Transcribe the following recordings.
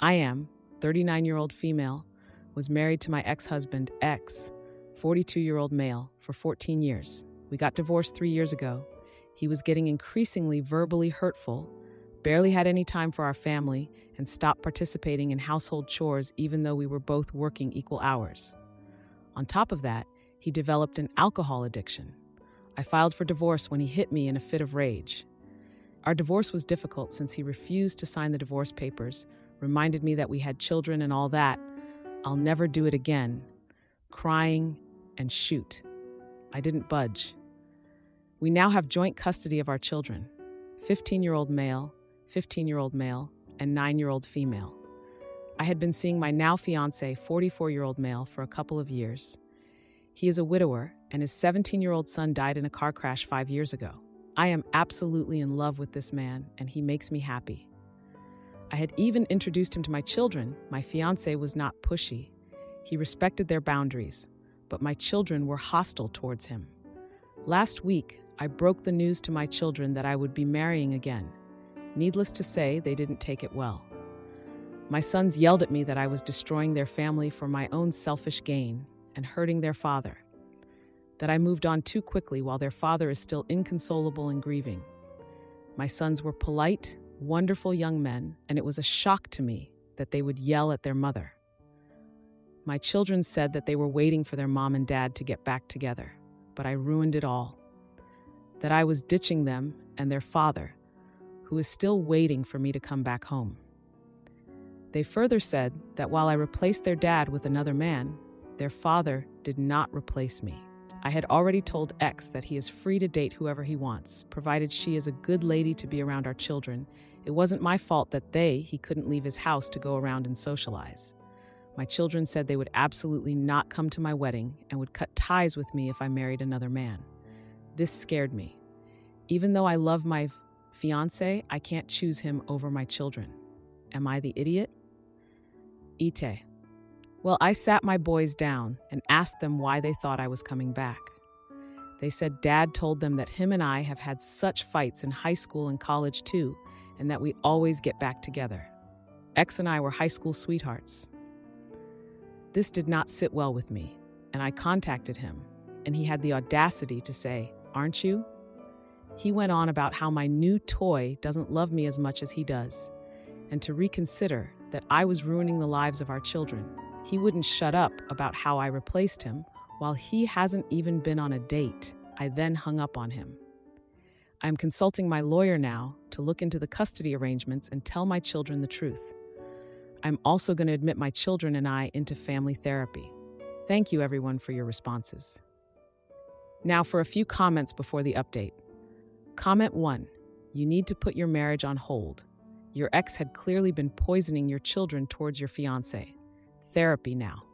I am 39-year-old female, was married to my ex-husband, 42-year-old male, for 14 years. We got divorced 3 years ago. He was getting increasingly verbally hurtful, barely had any time for our family, and stopped participating in household chores even though we were both working equal hours. On top of that, he developed an alcohol addiction. I filed for divorce when he hit me in a fit of rage. Our divorce was difficult since he refused to sign the divorce papers, reminded me that we had children and all that. I'll never do it again. Crying and shoot. I didn't budge. We now have joint custody of our children, 15-year-old male, 15-year-old male, and 9-year-old female. I had been seeing my now fiancé, 44-year-old male, for a couple of years. He is a widower, and his 17-year-old son died in a car crash 5 years ago. I am absolutely in love with this man, and he makes me happy. I had even introduced him to my children. My fiancé was not pushy. He respected their boundaries, but my children were hostile towards him. Last week, I broke the news to my children that I would be marrying again. Needless to say, they didn't take it well. My sons yelled at me that I was destroying their family for my own selfish gain and hurting their father, that I moved on too quickly while their father is still inconsolable and grieving. My sons were polite, wonderful young men, and it was a shock to me that they would yell at their mother. My children said that they were waiting for their mom and dad to get back together, but I ruined it all. That I was ditching them and their father, who is still waiting for me to come back home. They further said that while I replaced their dad with another man, their father did not replace me. I had already told X that he is free to date whoever he wants, provided she is a good lady to be around our children. It wasn't my fault that he couldn't leave his house to go around and socialize. My children said they would absolutely not come to my wedding and would cut ties with me if I married another man. This scared me. Even though I love my fiancé, I can't choose him over my children. Am I the idiot? Ite. Well, I sat my boys down and asked them why they thought I was coming back. They said Dad told them that him and I have had such fights in high school and college too, and that we always get back together. X and I were high school sweethearts. This did not sit well with me, and I contacted him, and he had the audacity to say, "Aren't you?" He went on about how my new toy doesn't love me as much as he does, and to reconsider that I was ruining the lives of our children. He wouldn't shut up about how I replaced him while he hasn't even been on a date. I then hung up on him. I'm consulting my lawyer now to look into the custody arrangements and tell my children the truth. I'm also going to admit my children and I into family therapy. Thank you, everyone, for your responses. Now for a few comments before the update. Comment 1. You need to put your marriage on hold. Your ex had clearly been poisoning your children towards your fiancé. Therapy now.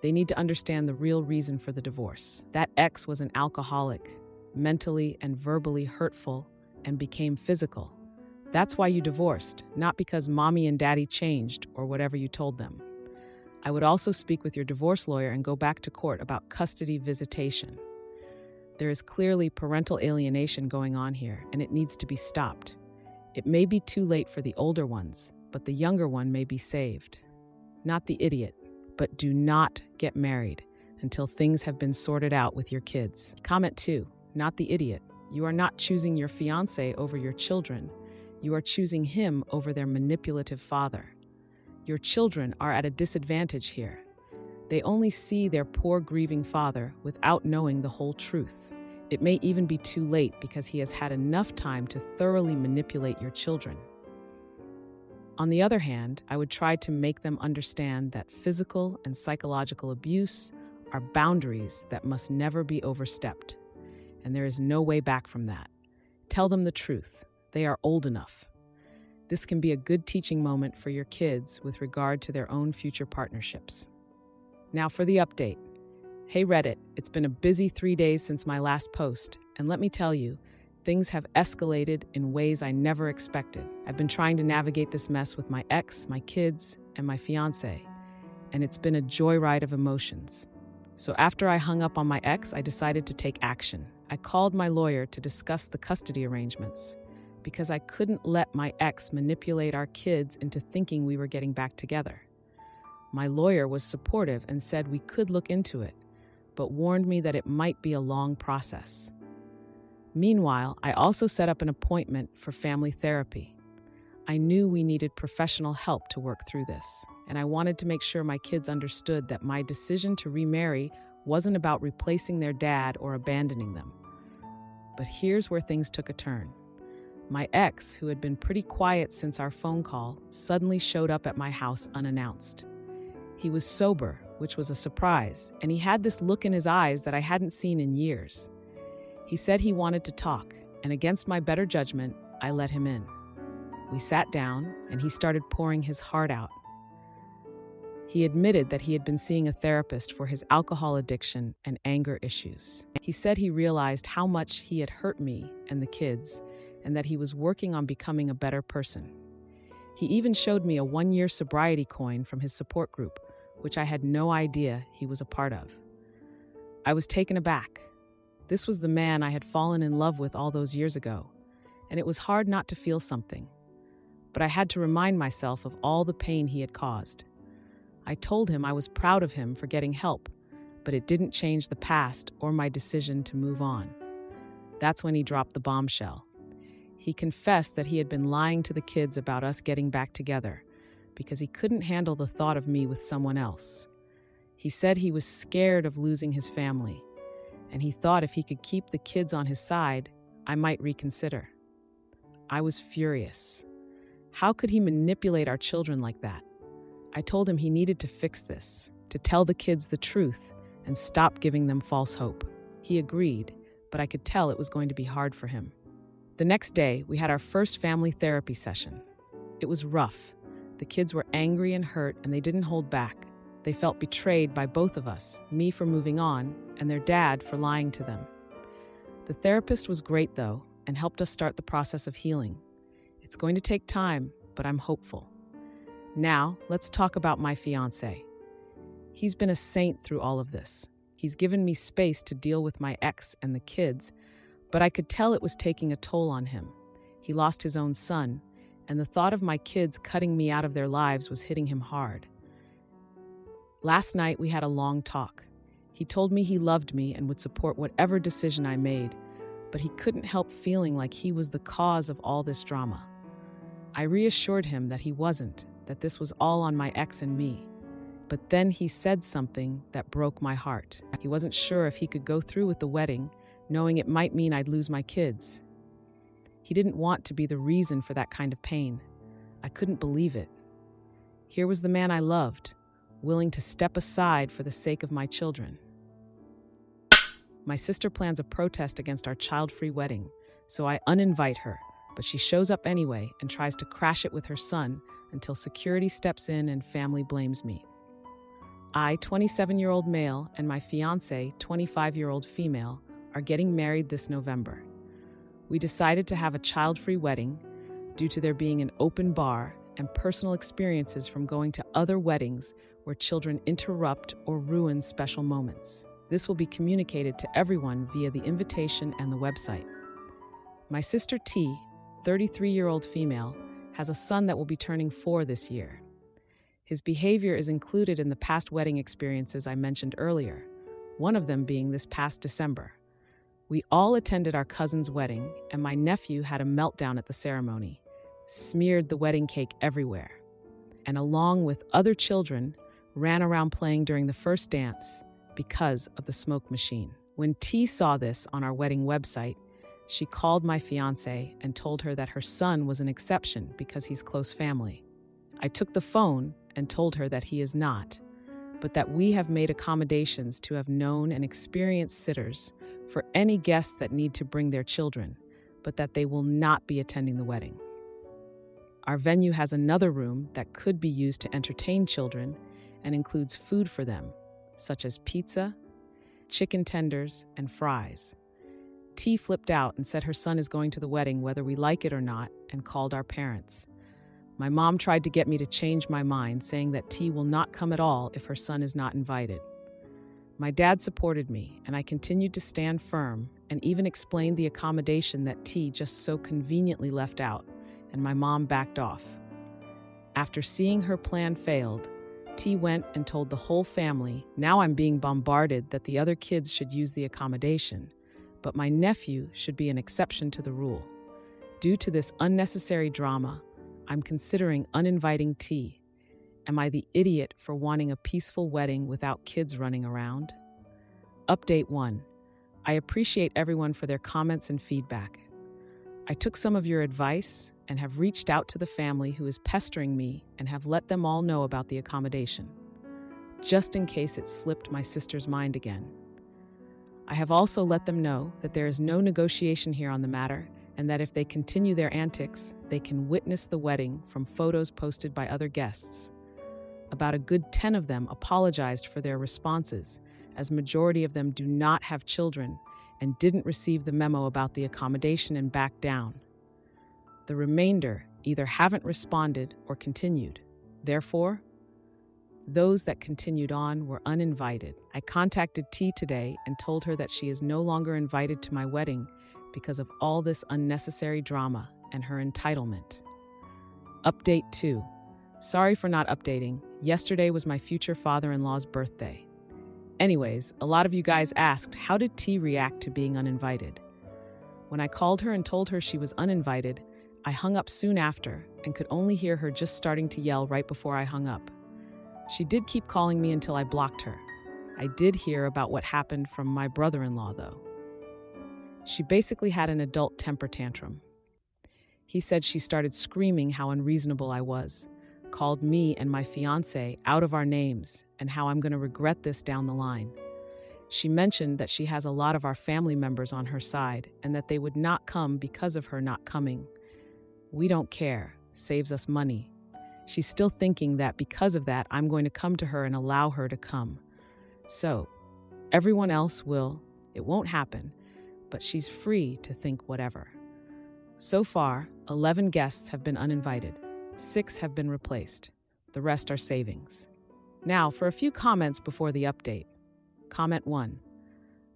They need to understand the real reason for the divorce. That ex was an alcoholic, mentally and verbally hurtful, and became physical. That's why you divorced, not because mommy and daddy changed or whatever you told them. I would also speak with your divorce lawyer and go back to court about custody visitation. There is clearly parental alienation going on here, and it needs to be stopped. It may be too late for the older ones, but the younger one may be saved. Not the idiot, but do not get married until things have been sorted out with your kids. Comment 2, not the idiot. You are not choosing your fiancé over your children. You are choosing him over their manipulative father. Your children are at a disadvantage here. They only see their poor grieving father without knowing the whole truth. It may even be too late because he has had enough time to thoroughly manipulate your children. On the other hand, I would try to make them understand that physical and psychological abuse are boundaries that must never be overstepped, and there is no way back from that. Tell them the truth. They are old enough. This can be a good teaching moment for your kids with regard to their own future partnerships. Now for the update. Hey Reddit, it's been a busy 3 days since my last post, and let me tell you, things have escalated in ways I never expected. I've been trying to navigate this mess with my ex, my kids, and my fiancé, and it's been a joyride of emotions. So after I hung up on my ex, I decided to take action. I called my lawyer to discuss the custody arrangements. because I couldn't let my ex manipulate our kids into thinking we were getting back together. My lawyer was supportive and said we could look into it, but warned me that it might be a long process. Meanwhile, I also set up an appointment for family therapy. I knew we needed professional help to work through this, and I wanted to make sure my kids understood that my decision to remarry wasn't about replacing their dad or abandoning them. But here's where things took a turn. My ex, who had been pretty quiet since our phone call, suddenly showed up at my house unannounced. He was sober, which was a surprise, and he had this look in his eyes that I hadn't seen in years. He said he wanted to talk, and against my better judgment, I let him in. We sat down, and he started pouring his heart out. He admitted that he had been seeing a therapist for his alcohol addiction and anger issues. He said he realized how much he had hurt me and the kids, and that he was working on becoming a better person. He even showed me a 1-year sobriety coin from his support group, which I had no idea he was a part of. I was taken aback. This was the man I had fallen in love with all those years ago, and it was hard not to feel something. But I had to remind myself of all the pain he had caused. I told him I was proud of him for getting help, but it didn't change the past or my decision to move on. That's when he dropped the bombshell. He confessed that he had been lying to the kids about us getting back together because he couldn't handle the thought of me with someone else. He said he was scared of losing his family, and he thought if he could keep the kids on his side, I might reconsider. I was furious. How could he manipulate our children like that? I told him he needed to fix this, to tell the kids the truth and stop giving them false hope. He agreed, but I could tell it was going to be hard for him. The next day, we had our first family therapy session. It was rough. The kids were angry and hurt, and they didn't hold back. They felt betrayed by both of us, me for moving on, and their dad for lying to them. The therapist was great, though, and helped us start the process of healing. It's going to take time, but I'm hopeful. Now, let's talk about my fiancé. He's been a saint through all of this. He's given me space to deal with my ex and the kids, but I could tell it was taking a toll on him. He lost his own son, and the thought of my kids cutting me out of their lives was hitting him hard. Last night, we had a long talk. He told me he loved me and would support whatever decision I made, but he couldn't help feeling like he was the cause of all this drama. I reassured him that he wasn't, that this was all on my ex and me. But then he said something that broke my heart. He wasn't sure if he could go through with the wedding, knowing it might mean I'd lose my kids. He didn't want to be the reason for that kind of pain. I couldn't believe it. Here was the man I loved, willing to step aside for the sake of my children. My sister plans a protest against our child-free wedding, so I uninvite her, but she shows up anyway and tries to crash it with her son until security steps in and family blames me. I, 27-year-old male, and my fiancé, 25-year-old female, are getting married this November. We decided to have a child-free wedding due to there being an open bar and personal experiences from going to other weddings where children interrupt or ruin special moments. This will be communicated to everyone via the invitation and the website. My sister T, 33-year-old female, has a son that will be turning 4 this year. His behavior is included in the past wedding experiences I mentioned earlier, one of them being this past December. We all attended our cousin's wedding, and my nephew had a meltdown at the ceremony, smeared the wedding cake everywhere, and along with other children, ran around playing during the first dance because of the smoke machine. When T saw this on our wedding website, she called my fiancé and told her that her son was an exception because he's close family. I took the phone and told her that he is not, but that we have made accommodations to have known and experienced sitters for any guests that need to bring their children, but that they will not be attending the wedding. Our venue has another room that could be used to entertain children and includes food for them, such as pizza, chicken tenders, and fries. T flipped out and said her son is going to the wedding whether we like it or not, and called our parents. My mom tried to get me to change my mind, saying that T will not come at all if her son is not invited. My dad supported me, and I continued to stand firm and even explained the accommodation that T just so conveniently left out, and my mom backed off. After seeing her plan failed, T went and told the whole family, now I'm being bombarded that the other kids should use the accommodation, but my nephew should be an exception to the rule. Due to this unnecessary drama, I'm considering uninviting T. Am I the idiot for wanting a peaceful wedding without kids running around? Update 1. I appreciate everyone for their comments and feedback. I took some of your advice and have reached out to the family who is pestering me and have let them all know about the accommodation, just in case it slipped my sister's mind again. I have also let them know that there is no negotiation here on the matter and that if they continue their antics, they can witness the wedding from photos posted by other guests. About a good 10 of them apologized for their responses, as majority of them do not have children and didn't receive the memo about the accommodation and backed down. The remainder either haven't responded or continued. Therefore, those that continued on were uninvited. I contacted T today and told her that she is no longer invited to my wedding because of all this unnecessary drama and her entitlement. Update 2. Sorry for not updating. Yesterday was my future father-in-law's birthday. Anyways, a lot of you guys asked, how did T react to being uninvited? When I called her and told her she was uninvited, I hung up soon after and could only hear her just starting to yell right before I hung up. She did keep calling me until I blocked her. I did hear about what happened from my brother-in-law, though. She basically had an adult temper tantrum. He said she started screaming how unreasonable I was, called me and my fiancé out of our names, and how I'm going to regret this down the line. She mentioned that she has a lot of our family members on her side and that they would not come because of her not coming. We don't care, saves us money. She's still thinking that because of that, I'm going to come to her and allow her to come. So, everyone else will. It won't happen, but she's free to think whatever. So far, 11 guests have been uninvited. 6 have been replaced. The rest are savings. Now, for a few comments before the update. Comment 1.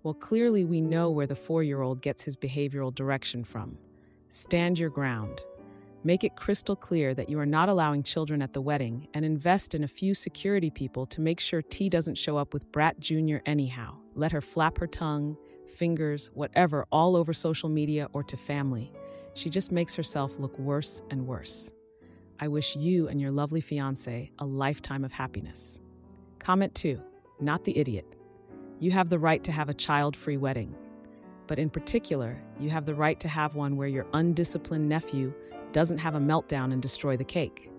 Well, clearly we know where the 4-year-old gets his behavioral direction from. Stand your ground. Make it crystal clear that you are not allowing children at the wedding and invest in a few security people to make sure T doesn't show up with Brat Jr. anyhow. Let her flap her tongue, fingers, whatever, all over social media or to family. She just makes herself look worse and worse. I wish you and your lovely fiancé a lifetime of happiness. Comment 2. Not the idiot. You have the right to have a child-free wedding. But in particular, you have the right to have one where your undisciplined nephew doesn't have a meltdown and destroy the cake.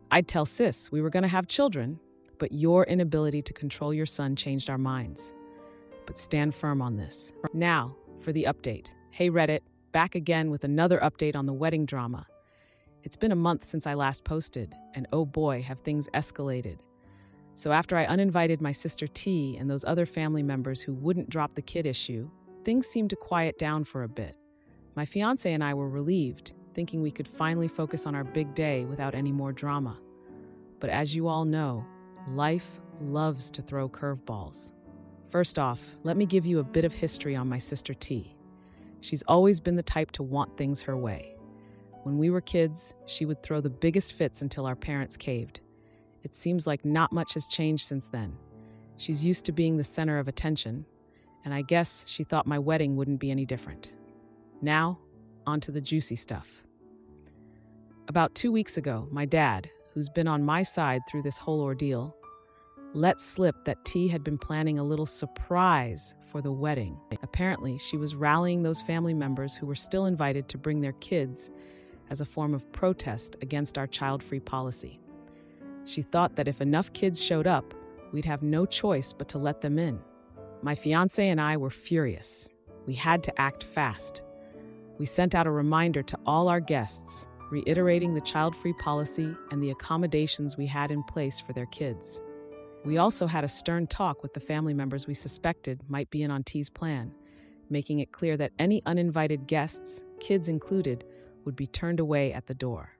I'd tell sis we were going to have children, but your inability to control your son changed our minds. But stand firm on this. Now, for the update. Hey Reddit, back again with another update on the wedding drama. It's been a month since I last posted, and oh boy, have things escalated. So after I uninvited my sister T and those other family members who wouldn't drop the kid issue, things seemed to quiet down for a bit. My fiancé and I were relieved, thinking we could finally focus on our big day without any more drama. But as you all know, life loves to throw curveballs. First off, let me give you a bit of history on my sister T. She's always been the type to want things her way. When we were kids, she would throw the biggest fits until our parents caved. It seems like not much has changed since then. She's used to being the center of attention, and I guess she thought my wedding wouldn't be any different. Now, on to the juicy stuff. About 2 weeks ago, my dad, who's been on my side through this whole ordeal, let slip that T had been planning a little surprise for the wedding. Apparently, she was rallying those family members who were still invited to bring their kids as a form of protest against our child-free policy. She thought that if enough kids showed up, we'd have no choice but to let them in. My fiancé and I were furious. We had to act fast. We sent out a reminder to all our guests, reiterating the child-free policy and the accommodations we had in place for their kids. We also had a stern talk with the family members we suspected might be in on T's plan, making it clear that any uninvited guests, kids included, would be turned away at the door.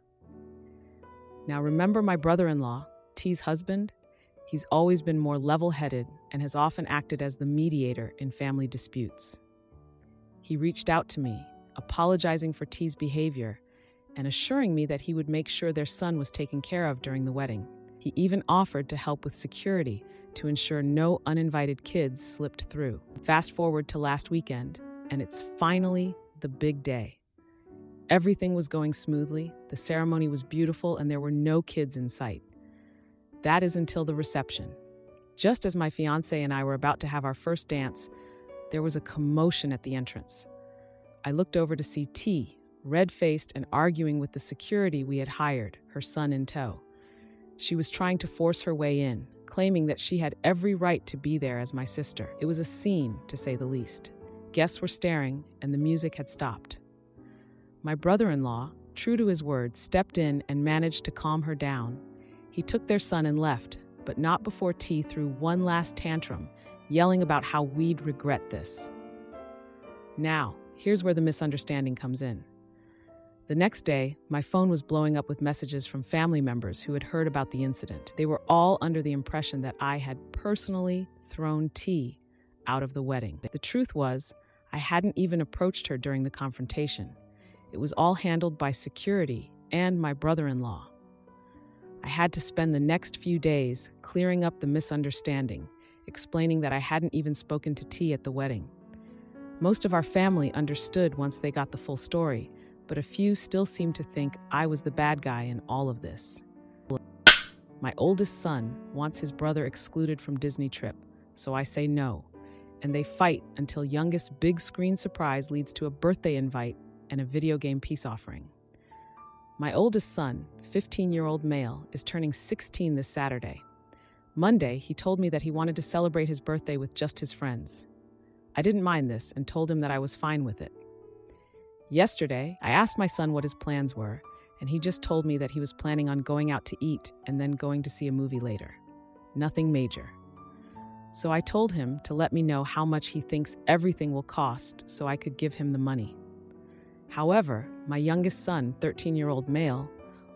Now remember my brother-in-law, T's husband? He's always been more level-headed and has often acted as the mediator in family disputes. He reached out to me, apologizing for T's behavior and assuring me that he would make sure their son was taken care of during the wedding. He even offered to help with security to ensure no uninvited kids slipped through. Fast forward to last weekend, and it's finally the big day. Everything was going smoothly, the ceremony was beautiful, and there were no kids in sight. That is until the reception. Just as my fiancé and I were about to have our first dance, there was a commotion at the entrance. I looked over to see T, red-faced and arguing with the security we had hired, her son in tow. She was trying to force her way in, claiming that she had every right to be there as my sister. It was a scene, to say the least. Guests were staring, and the music had stopped. My brother-in-law, true to his word, stepped in and managed to calm her down. He took their son and left, but not before T threw one last tantrum, yelling about how we'd regret this. Now, here's where the misunderstanding comes in. The next day, my phone was blowing up with messages from family members who had heard about the incident. They were all under the impression that I had personally thrown T out of the wedding. The truth was, I hadn't even approached her during the confrontation. It was all handled by security and my brother-in-law. I had to spend the next few days clearing up the misunderstanding, explaining that I hadn't even spoken to T at the wedding. Most of our family understood once they got the full story, but a few still seemed to think I was the bad guy in all of this. My oldest son wants his brother excluded from Disney trip, so I say no, and they fight until youngest big screen surprise leads to a birthday invite and a video game peace offering. My oldest son, 15-year-old male, is turning 16 this Saturday. Monday, he told me that he wanted to celebrate his birthday with just his friends. I didn't mind this and told him that I was fine with it. Yesterday, I asked my son what his plans were, and he just told me that he was planning on going out to eat and then going to see a movie later. Nothing major. So I told him to let me know how much he thinks everything will cost so I could give him the money. However, my youngest son, 13-year-old male,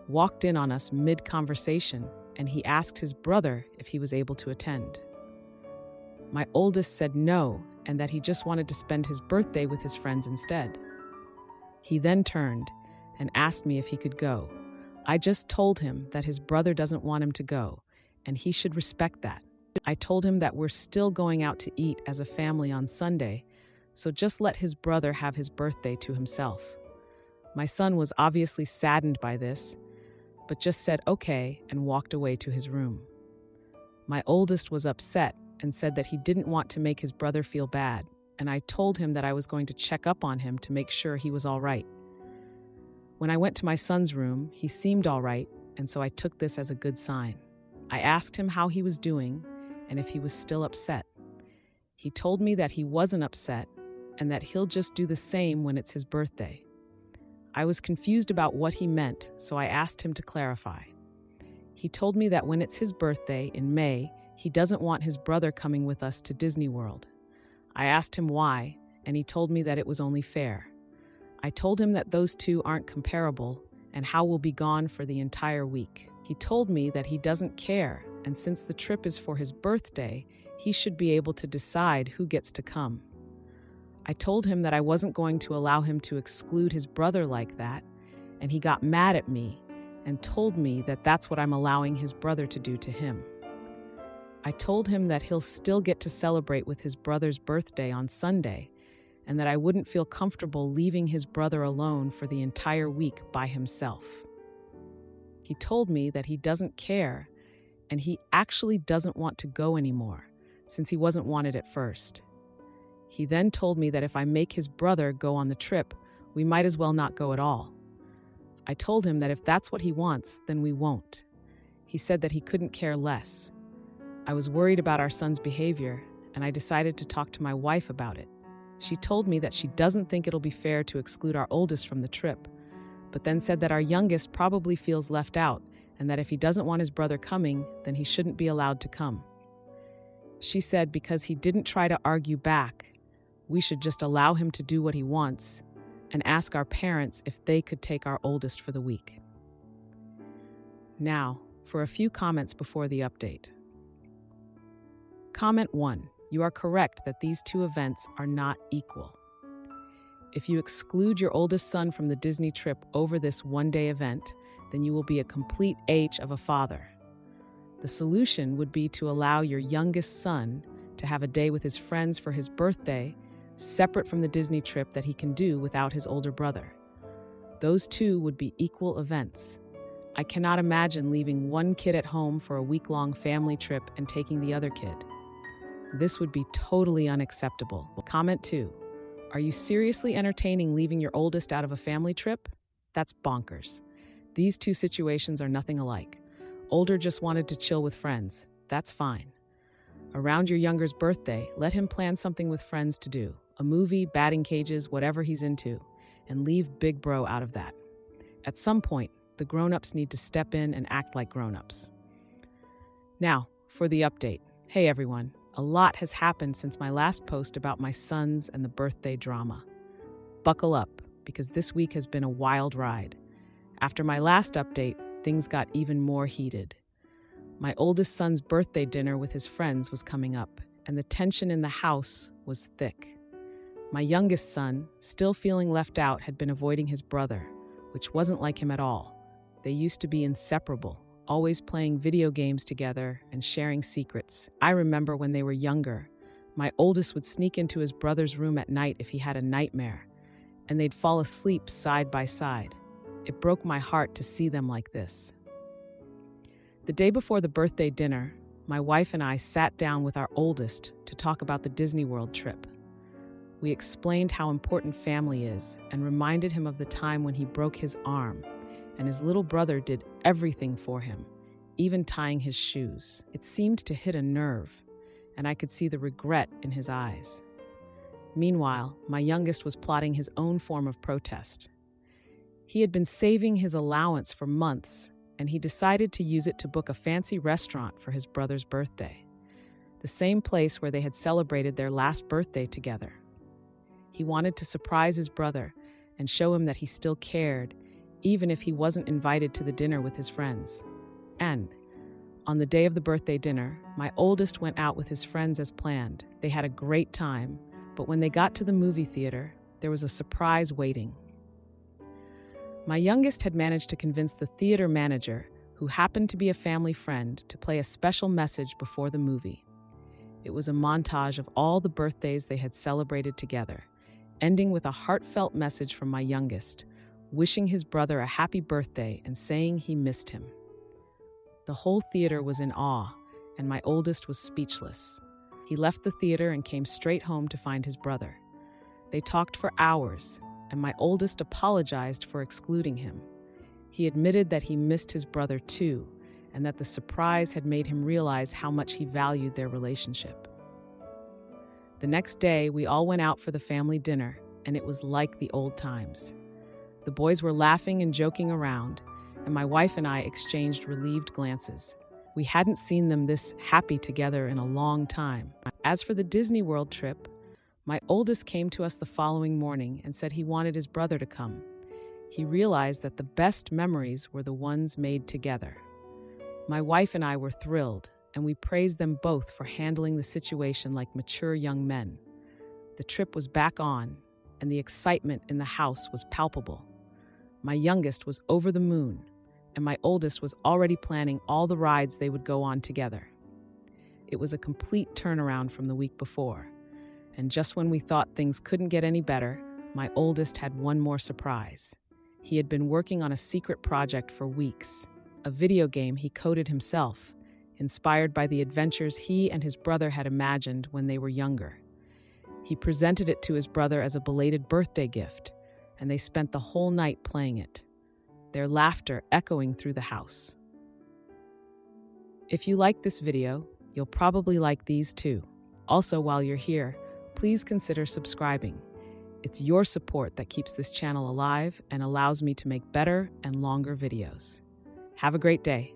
walked in on us mid-conversation, and he asked his brother if he was able to attend. My oldest said no, and that he just wanted to spend his birthday with his friends instead. He then turned and asked me if he could go. I just told him that his brother doesn't want him to go, and he should respect that. I told him that we're still going out to eat as a family on Sunday, so just let his brother have his birthday to himself. My son was obviously saddened by this, but just said okay and walked away to his room. My oldest was upset and said that he didn't want to make his brother feel bad, and I told him that I was going to check up on him to make sure he was all right. When I went to my son's room, he seemed all right, and so I took this as a good sign. I asked him how he was doing and if he was still upset. He told me that he wasn't upset and that he'll just do the same when it's his birthday. I was confused about what he meant, so I asked him to clarify. He told me that when it's his birthday in May, he doesn't want his brother coming with us to Disney World. I asked him why, and he told me that it was only fair. I told him that those two aren't comparable and how we'll be gone for the entire week. He told me that he doesn't care, and since the trip is for his birthday, he should be able to decide who gets to come. I told him that I wasn't going to allow him to exclude his brother like that, and he got mad at me and told me that that's what I'm allowing his brother to do to him. I told him that he'll still get to celebrate with his brother's birthday on Sunday, and that I wouldn't feel comfortable leaving his brother alone for the entire week by himself. He told me that he doesn't care, and he actually doesn't want to go anymore, since he wasn't wanted at first. He then told me that if I make his brother go on the trip, we might as well not go at all. I told him that if that's what he wants, then we won't. He said that he couldn't care less. I was worried about our son's behavior, and I decided to talk to my wife about it. She told me that she doesn't think it'll be fair to exclude our oldest from the trip, but then said that our youngest probably feels left out, and that if he doesn't want his brother coming, then he shouldn't be allowed to come. She said because he didn't try to argue back, we should just allow him to do what he wants and ask our parents if they could take our oldest for the week. Now, for a few comments before the update. Comment 1. You are correct that these two events are not equal. If you exclude your oldest son from the Disney trip over this one-day event, then you will be a complete H of a father. The solution would be to allow your youngest son to have a day with his friends for his birthday, separate from the Disney trip that he can do without his older brother. Those two would be equal events. I cannot imagine leaving one kid at home for a week-long family trip and taking the other kid. This would be totally unacceptable. Comment 2. Are you seriously entertaining leaving your oldest out of a family trip? That's bonkers. These two situations are nothing alike. Older just wanted to chill with friends. That's fine. Around your younger's birthday, let him plan something with friends to do. A movie, batting cages, whatever he's into. And leave big bro out of that. At some point, the grown-ups need to step in and act like grown-ups. Now, for the update. Hey everyone, a lot has happened since my last post about my sons and the birthday drama. Buckle up, because this week has been a wild ride. After my last update, things got even more heated. My oldest son's birthday dinner with his friends was coming up, and the tension in the house was thick. My youngest son, still feeling left out, had been avoiding his brother, which wasn't like him at all. They used to be inseparable, always playing video games together and sharing secrets. I remember when they were younger, my oldest would sneak into his brother's room at night if he had a nightmare, and they'd fall asleep side by side. It broke my heart to see them like this. The day before the birthday dinner, my wife and I sat down with our oldest to talk about the Disney World trip. We explained how important family is and reminded him of the time when he broke his arm, and his little brother did everything for him, even tying his shoes. It seemed to hit a nerve, and I could see the regret in his eyes. Meanwhile, my youngest was plotting his own form of protest. He had been saving his allowance for months, and he decided to use it to book a fancy restaurant for his brother's birthday, the same place where they had celebrated their last birthday together. He wanted to surprise his brother and show him that he still cared, even if he wasn't invited to the dinner with his friends. And on the day of the birthday dinner, my oldest went out with his friends as planned. They had a great time, but when they got to the movie theater, there was a surprise waiting. My youngest had managed to convince the theater manager, who happened to be a family friend, to play a special message before the movie. It was a montage of all the birthdays they had celebrated together, ending with a heartfelt message from my youngest, wishing his brother a happy birthday and saying he missed him. The whole theater was in awe, and my oldest was speechless. He left the theater and came straight home to find his brother. They talked for hours, and my oldest apologized for excluding him. He admitted that he missed his brother too, and that the surprise had made him realize how much he valued their relationship. The next day, we all went out for the family dinner, and it was like the old times. The boys were laughing and joking around, and my wife and I exchanged relieved glances. We hadn't seen them this happy together in a long time. As for the Disney World trip, my oldest came to us the following morning and said he wanted his brother to come. He realized that the best memories were the ones made together. My wife and I were thrilled, and we praised them both for handling the situation like mature young men. The trip was back on, and the excitement in the house was palpable. My youngest was over the moon, and my oldest was already planning all the rides they would go on together. It was a complete turnaround from the week before, and just when we thought things couldn't get any better, my oldest had one more surprise. He had been working on a secret project for weeks, a video game he coded himself, inspired by the adventures he and his brother had imagined when they were younger. He presented it to his brother as a belated birthday gift, and they spent the whole night playing it, their laughter echoing through the house. If you like this video, you'll probably like these too. Also, while you're here, please consider subscribing. It's your support that keeps this channel alive and allows me to make better and longer videos. Have a great day.